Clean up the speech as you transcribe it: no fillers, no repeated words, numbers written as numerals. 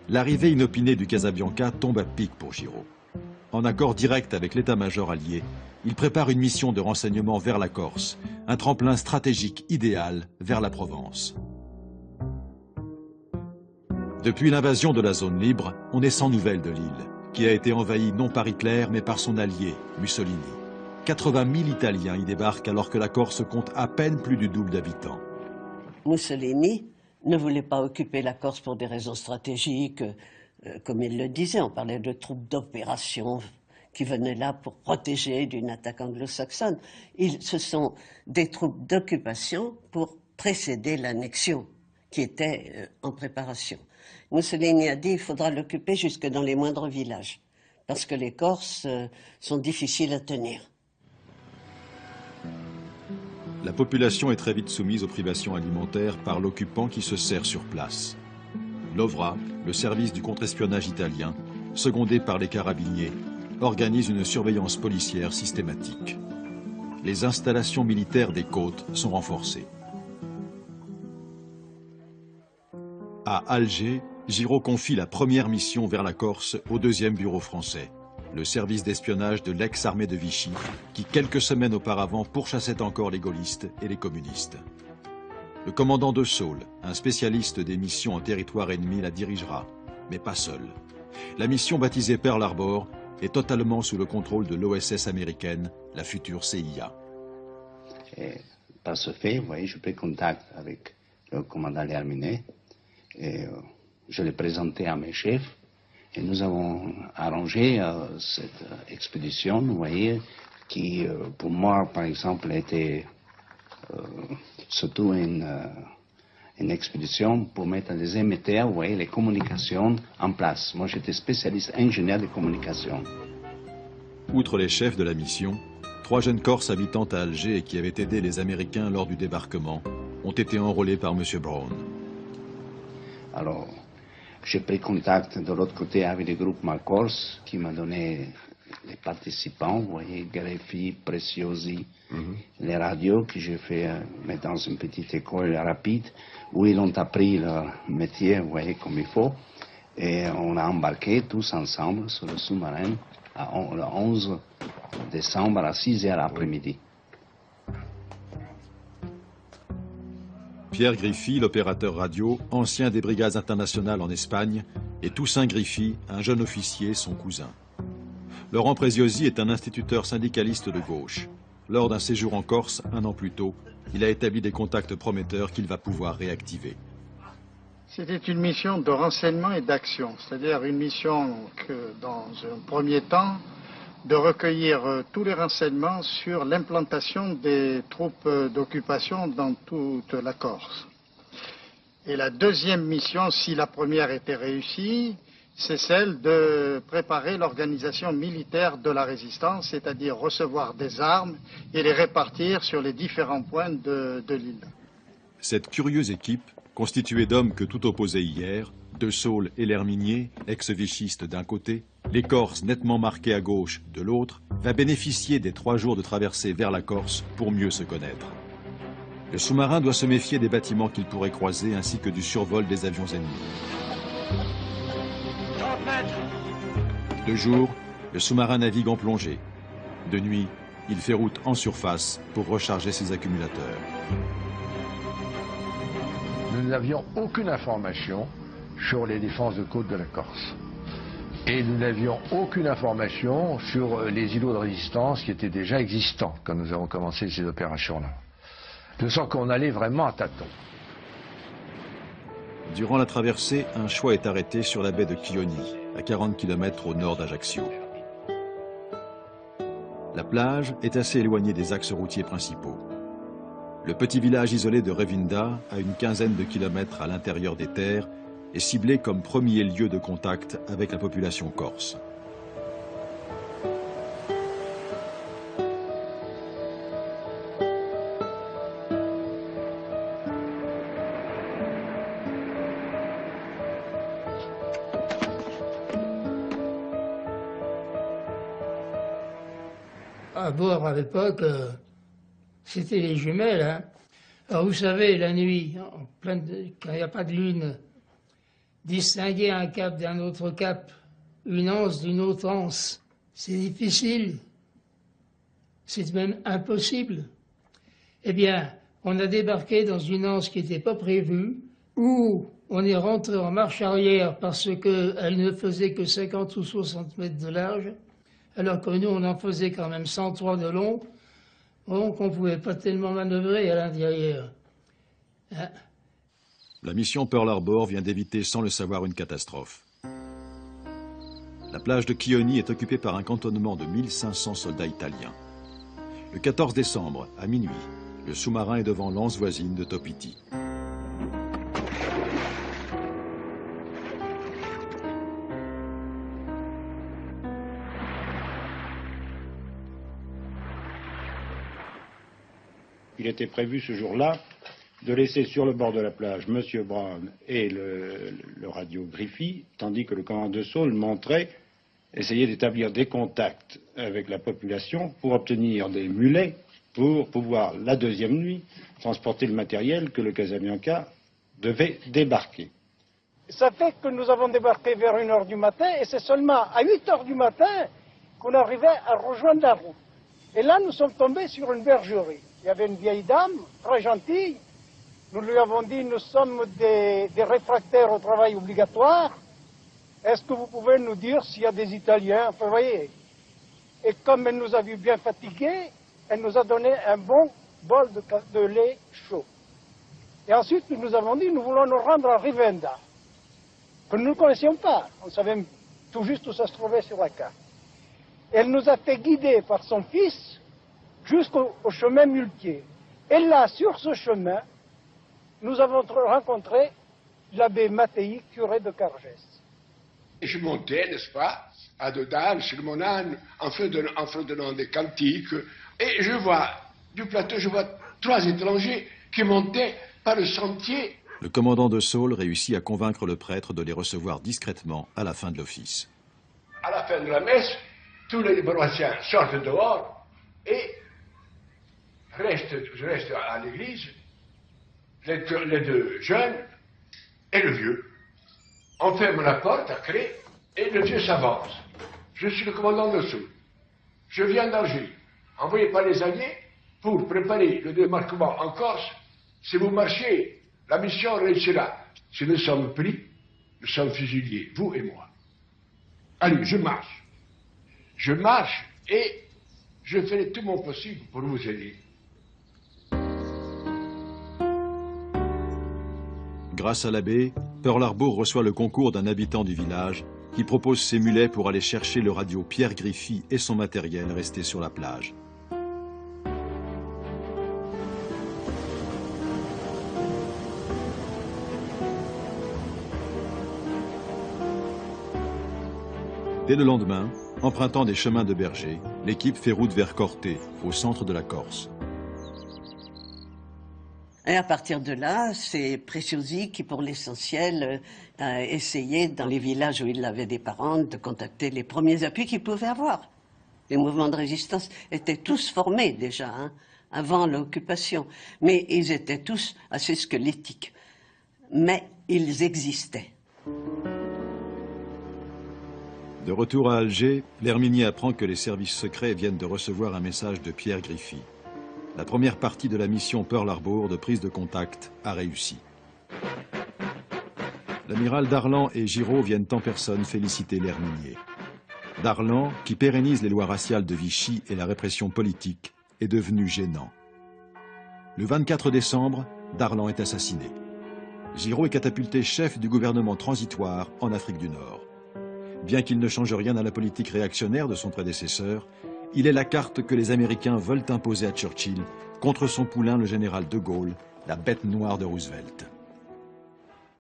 l'arrivée inopinée du Casabianca tombe à pic pour Giraud. En accord direct avec l'état-major allié, il prépare une mission de renseignement vers la Corse, un tremplin stratégique idéal vers la Provence. Depuis l'invasion de la zone libre, on est sans nouvelles de l'île, qui a été envahie non par Hitler mais par son allié, Mussolini. 80 000 Italiens y débarquent alors que la Corse compte à peine plus du double d'habitants. Mussolini ne voulait pas occuper la Corse pour des raisons stratégiques, comme il le disait, on parlait de troupes d'opération qui venaient là pour protéger d'une attaque anglo-saxonne. Ce sont des troupes d'occupation pour précéder l'annexion qui était en préparation. Mussolini a dit qu'il faudra l'occuper jusque dans les moindres villages, parce que les Corses sont difficiles à tenir. La population est très vite soumise aux privations alimentaires par l'occupant qui se sert sur place. L'OVRA, le service du contre-espionnage italien, secondé par les carabiniers, organise une surveillance policière systématique. Les installations militaires des côtes sont renforcées. À Alger, Giraud confie la première mission vers la Corse au 2e bureau français, le service d'espionnage de l'ex-armée de Vichy, qui quelques semaines auparavant pourchassait encore les gaullistes et les communistes. Le commandant de Saul, un spécialiste des missions en territoire ennemi, la dirigera, mais pas seul. La mission baptisée Pearl Harbor est totalement sous le contrôle de l'OSS américaine, la future CIA. Et par ce fait, vous voyez, je prends contact avec le commandant L'Herminet et je l'ai présenté à mes chefs. Et nous avons arrangé cette expédition, vous voyez, qui pour moi, par exemple, était surtout une expédition pour mettre des émetteurs, vous voyez, les communications en place. Moi, j'étais spécialiste ingénieur de communication. Outre les chefs de la mission, 3 jeunes Corses habitant à Alger et qui avaient aidé les Américains lors du débarquement ont été enrôlés par M. Brown. Alors, j'ai pris contact de l'autre côté avec le groupe Corse qui m'a donné les participants, vous voyez, Greffi, Preziosi, les radios que j'ai fait mais dans une petite école rapide où ils ont appris leur métier, vous voyez, comme il faut. Et on a embarqué tous ensemble sur le sous-marin le 11 décembre à 6h après-midi. Pierre Griffi, l'opérateur radio, ancien des brigades internationales en Espagne, et Toussaint Griffi, un jeune officier, son cousin. Laurent Preziosi est un instituteur syndicaliste de gauche. Lors d'un séjour en Corse, 1 an plus tôt, il a établi des contacts prometteurs qu'il va pouvoir réactiver. C'était une mission de renseignement et d'action, c'est-à-dire une mission que, dans un premier temps, de recueillir tous les renseignements sur l'implantation des troupes d'occupation dans toute la Corse. Et la deuxième mission, si la première était réussie, c'est celle de préparer l'organisation militaire de la résistance, c'est-à-dire recevoir des armes et les répartir sur les différents points de l'île. Cette curieuse équipe, constituée d'hommes que tout opposait hier, De Saul et l'Herminier, ex-vichistes d'un côté, les Corses nettement marqués à gauche de l'autre, va bénéficier des 3 jours de traversée vers la Corse pour mieux se connaître. Le sous-marin doit se méfier des bâtiments qu'il pourrait croiser ainsi que du survol des avions ennemis. De jour, le sous-marin navigue en plongée. De nuit, il fait route en surface pour recharger ses accumulateurs. Nous n'avions aucune information sur les défenses de côte de la Corse. Et nous n'avions aucune information sur les îlots de résistance qui étaient déjà existants quand nous avons commencé ces opérations-là. De sorte qu'on allait vraiment à tâtons. Durant la traversée, un choix est arrêté sur la baie de Chioni, à 40 km au nord d'Ajaccio. La plage est assez éloignée des axes routiers principaux. Le petit village isolé de Revinda, à une quinzaine de kilomètres à l'intérieur des terres, est ciblé comme premier lieu de contact avec la population corse. À bord, à l'époque, c'était les jumelles. Hein. Alors vous savez, la nuit, quand il n'y a pas de lune, distinguer un cap d'un autre cap, une anse d'une autre anse. C'est difficile. C'est même impossible. Eh bien, on a débarqué dans une anse qui n'était pas prévue, où on est rentré en marche arrière parce qu'elle ne faisait que 50 ou 60 mètres de large, alors que nous, on en faisait quand même 103 de long, donc on ne pouvait pas tellement manœuvrer à l'intérieur. Hein? La mission Pearl Harbor vient d'éviter sans le savoir une catastrophe. La plage de Chioni est occupée par un cantonnement de 1500 soldats italiens. Le 14 décembre, à minuit, le sous-marin est devant l'anse voisine de Topiti. Il était prévu ce jour-là de laisser sur le bord de la plage M. Brown et le radio Griffith, tandis que le commandant de Saul montrait essayer d'établir des contacts avec la population pour obtenir des mulets pour pouvoir, la deuxième nuit, transporter le matériel que le Casabianca devait débarquer. Ça fait que nous avons débarqué vers 1 h du matin et c'est seulement à 8 h du matin qu'on arrivait à rejoindre la route. Et là, nous sommes tombés sur une bergerie. Il y avait une vieille dame, très gentille. Nous lui avons dit, nous sommes des réfractaires au travail obligatoire. Est-ce que vous pouvez nous dire s'il y a des Italiens? Enfin, vous voyez. Et comme elle nous a vu bien fatigués, elle nous a donné un bon bol de lait chaud. Et ensuite, nous nous avons dit, nous voulons nous rendre à Rivenda, que nous ne connaissions pas. On savait tout juste où ça se trouvait sur la carte. Elle nous a fait guider par son fils jusqu'au chemin muletier. Et là, sur ce chemin, nous avons rencontré l'abbé Mattei, curé de Cargès. Et je montais, n'est-ce pas, à dedans, sur mon âne, en fredonnant des cantiques, et je vois, du plateau, je vois 3 étrangers qui montaient par le sentier. Le commandant de Saul réussit à convaincre le prêtre de les recevoir discrètement à la fin de l'office. À la fin de la messe, tous les paroissiens sortent dehors et je reste à l'église, les 2 jeunes et le vieux. On ferme la porte à clé et le vieux s'avance. Je suis le commandant de Saul. Je viens d'Alger, envoyé par les Alliés pour préparer le débarquement en Corse. Si vous marchez, la mission réussira. Si nous sommes pris, nous sommes fusillés, vous et moi. Allez, je marche. Je marche et je ferai tout mon possible pour vous aider. Grâce à l'abbé, Pearl Harbor reçoit le concours d'un habitant du village qui propose ses mulets pour aller chercher le radio Pierre Griffith et son matériel resté sur la plage. Dès le lendemain, empruntant des chemins de berger, l'équipe fait route vers Corté, au centre de la Corse. Et à partir de là, c'est Preziosi qui, pour l'essentiel, a essayé, dans les villages où il avait des parents, de contacter les premiers appuis qu'il pouvait avoir. Les mouvements de résistance étaient tous formés déjà, hein, avant l'occupation. Mais ils étaient tous assez squelettiques. Mais ils existaient. De retour à Alger, l'Herminie apprend que les services secrets viennent de recevoir un message de Pierre Griffith. La première partie de la mission Pearl Harbor de prise de contact a réussi. L'amiral Darlan et Giraud viennent en personne féliciter l'Herminier. Darlan, qui pérennise les lois raciales de Vichy et la répression politique, est devenu gênant. Le 24 décembre, Darlan est assassiné. Giraud est catapulté chef du gouvernement transitoire en Afrique du Nord. Bien qu'il ne change rien à la politique réactionnaire de son prédécesseur, il est la carte que les Américains veulent imposer à Churchill contre son poulain le général de Gaulle, la bête noire de Roosevelt.